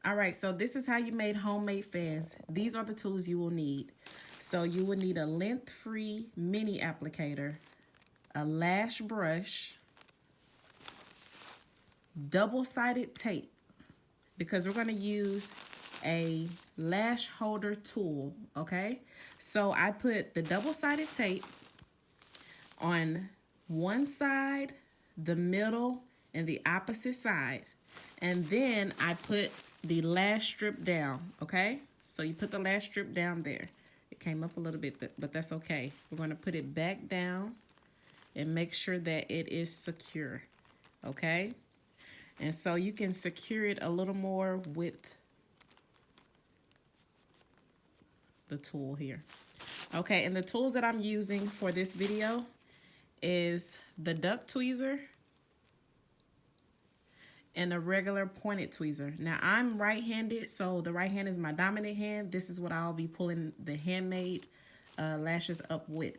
All right, so this is how you made homemade fans. These are the tools you will need. So you will need a length-free mini applicator, a lash brush, double-sided tape, because we're going to use a lash holder tool, okay? So I put the double-sided tape on one side, the middle, and the opposite side. And then I put the lash strip down, okay? So you put the lash strip down there. It came up a little bit, but that's okay. We're gonna put it back down and make sure that it is secure, okay? And so you can secure it a little more with the tool here. Okay, and the tools that I'm using for this video is the duck tweezer and a regular pointed tweezer. Now I'm right-handed, so the right hand is my dominant hand. This is what I'll be pulling the handmade lashes up with.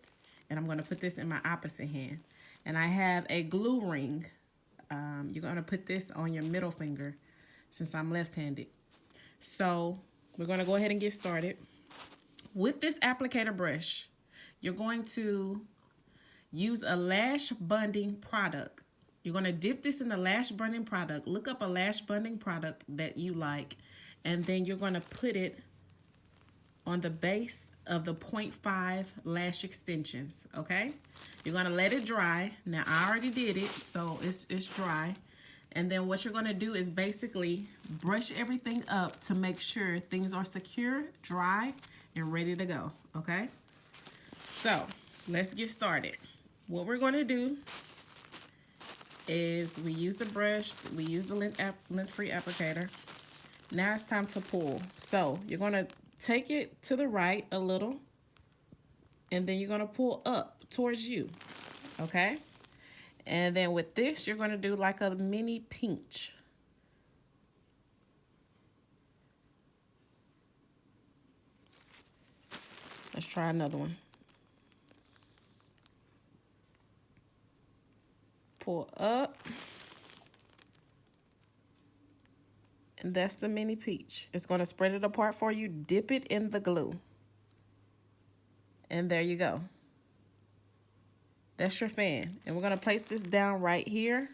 And I'm gonna put this in my opposite hand. And I have a glue ring. You're gonna put this on your middle finger since I'm left-handed. So we're gonna go ahead and get started. With this applicator brush, you're going to use a lash bonding product. You're going to dip this in the lash bonding product. Look up a lash bonding product that you like, and then you're going to put it on the base of the 0.5 lash extensions, okay? You're going to let it dry. Now, I already did it, so it's dry. And then what you're going to do is basically brush everything up to make sure things are secure, dry, and ready to go, okay? So, let's get started. What we're going to do is we use the brush, we use the length-free applicator. Now it's time to pull. So you're going to take it to the right a little, and then you're going to pull up towards you, okay? And then with this, you're going to do like a mini pinch. Let's try another one. Pull up. And that's the mini peach. It's going to spread it apart for you. Dip it in the glue. And there you go. That's your fan. And we're going to place this down right here.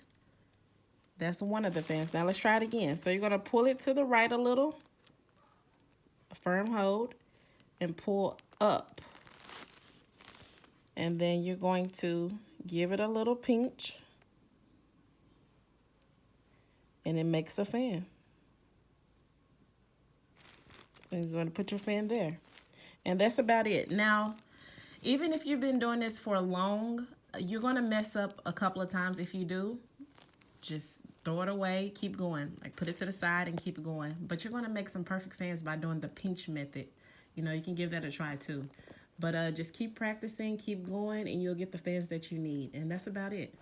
That's one of the fans. Now let's try it again. So you're going to pull it to the right a little. A firm hold. And pull up. And then you're going to give it a little pinch. And it makes a fan. And you're going to put your fan there. And that's about it. Now, even if you've been doing this for long, you're going to mess up a couple of times. If you do, just throw it away, keep going. Like, put it to the side and keep going. But you're going to make some perfect fans by doing the pinch method. You know, you can give that a try too. But just keep practicing, keep going, and you'll get the fans that you need. And that's about it.